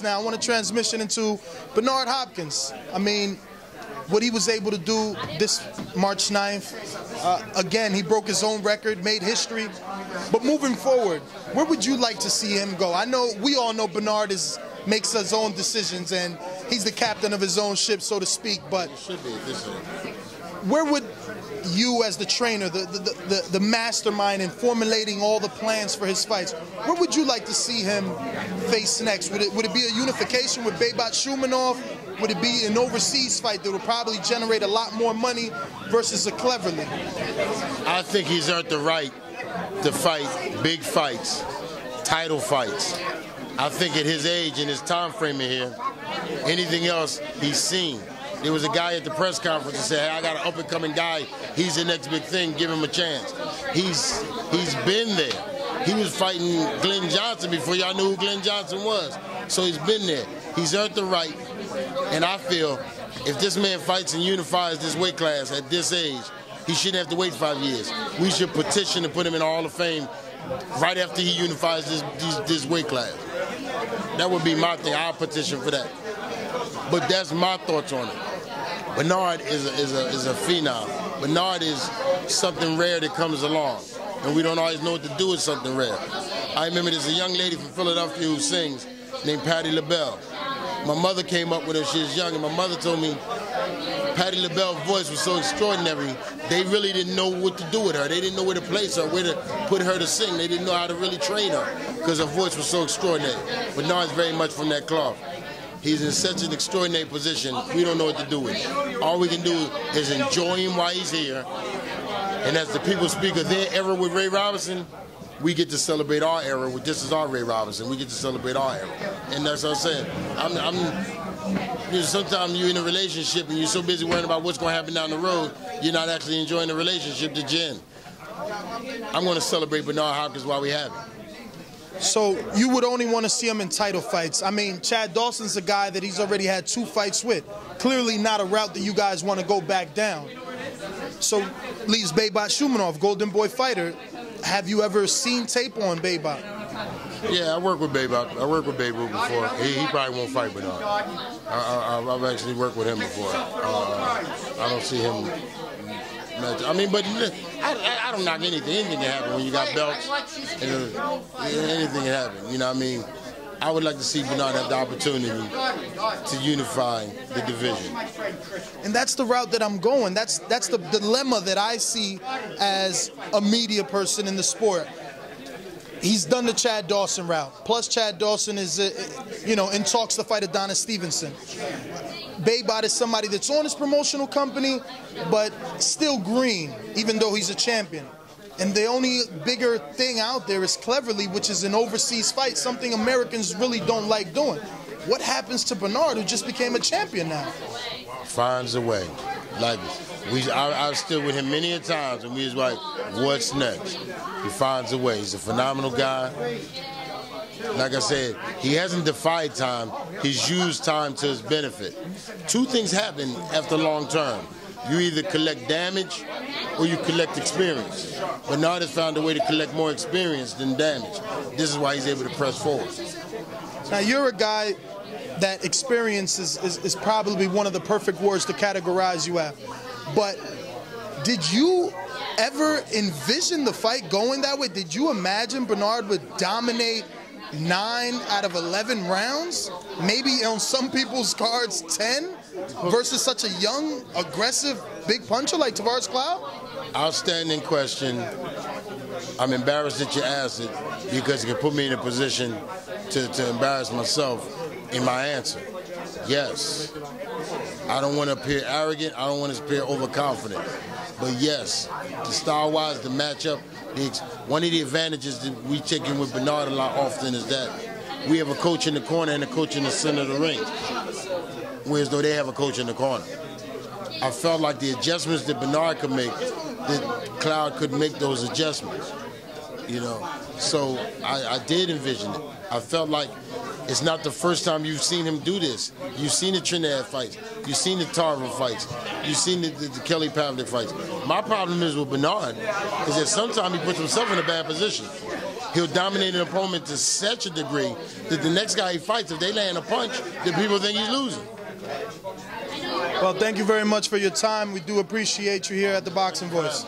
Now, I want to transition into Bernard Hopkins. I mean, what he was able to do this March 9th, again, he broke his own record, made history. But moving forward, where would you like to see him go? I know, we all know Bernard makes his own decisions, and he's the captain of his own ship, so to speak. But where would you, as the trainer, the mastermind in formulating all the plans for his fights, where would you like to see him face next? Would it be a unification with Beybat Shumanov? Would it be an overseas fight that would probably generate a lot more money versus a Cleverly? I think he's earned the right to fight big fights, title fights. I think at his age and his time frame in here, anything else he's seen. There was a guy at the press conference that said, hey, I got an up-and-coming guy. He's the next big thing. Give him a chance. He's been there. He was fighting Glenn Johnson before y'all knew who Glenn Johnson was. So he's been there. He's earned the right. And I feel if this man fights and unifies this weight class at this age, he shouldn't have to wait 5 years. We should petition to put him in the Hall of Fame right after he unifies this weight class. That would be my thing. I'll petition for that. But that's my thoughts on it. Bernard is a phenom. Bernard is something rare that comes along, and we don't always know what to do with something rare. I remember there's a young lady from Philadelphia who sings named Patti LaBelle. My mother came up with her, she was young, and my mother told me Patti LaBelle's voice was so extraordinary, they really didn't know what to do with her. They didn't know where to place her, where to put her to sing. They didn't know how to really train her because her voice was so extraordinary. Bernard's very much from that cloth. He's in such an extraordinary position, we don't know what to do with him. All we can do is enjoy him while he's here. And as the people speak of their era with Ray Robinson, we get to celebrate our era. This is our Ray Robinson. We get to celebrate our era. And that's what I'm saying. You know, sometimes you're in a relationship and you're so busy worrying about what's going to happen down the road, you're not actually enjoying the relationship that you're in. I'm going to celebrate Bernard Hopkins while we have him. So you would only want to see him in title fights. I mean, Chad Dawson's a guy that he's already had 2 fights with. Clearly not a route that you guys want to go back down. So leaves Beybat Shumanov, Golden Boy fighter. Have you ever seen tape on Beybat? Yeah, I worked with Beybat. I worked with Beirut before. He probably won't fight Bernard. I've actually worked with him before. I don't see him. I mean, but I don't knock anything. Anything can happen when you got belts. Anything can happen. You know what I mean? I would like to see Bernard have the opportunity to unify the division. And that's the route that I'm going. That's the dilemma that I see as a media person in the sport. He's done the Chad Dawson route. Plus, Chad Dawson is, in talks to fight Adonis Stevenson. Beybat is somebody that's on his promotional company, but still green, even though he's a champion. And the only bigger thing out there is Cleverly, which is an overseas fight, something Americans really don't like doing. What happens to Bernard, who just became a champion now? Finds a way. Like, I've stood with him many a times, and we was like, what's next? He finds a way. He's a phenomenal guy. Like I said, he hasn't defied time. He's used time to his benefit. 2 things happen after long term. You either collect damage or you collect experience. Bernard has found a way to collect more experience than damage. This is why he's able to press forward. Now, you're a guy that experience is probably one of the perfect words to categorize you at. But did you ever envision the fight going that way? Did you imagine Bernard would dominate 9 out of 11 rounds? Maybe on some people's cards 10 versus such a young, aggressive, big puncher like Tavares Cloud? Outstanding question. I'm embarrassed that you asked it because it can put me in a position to embarrass myself in my answer. Yes. I don't want to appear arrogant. I don't want to appear overconfident. But yes, the style-wise, the matchup, one of the advantages that we take in with Bernard a lot often is that we have a coach in the corner and a coach in the center of the ring, whereas though they have a coach in the corner. I felt like the adjustments that Bernard could make, that Cloud could make those adjustments, So I did envision it. I felt like it's not the first time you've seen him do this. You've seen the Trinidad fights. You've seen the Tarver fights. You've seen the Kelly Pavlik fights. My problem is with Bernard is that sometimes he puts himself in a bad position. he'll dominate an opponent to such a degree that the next guy he fights, if they land a punch, then people think he's losing. Well, thank you very much for your time. We do appreciate you here at the Boxing Voice.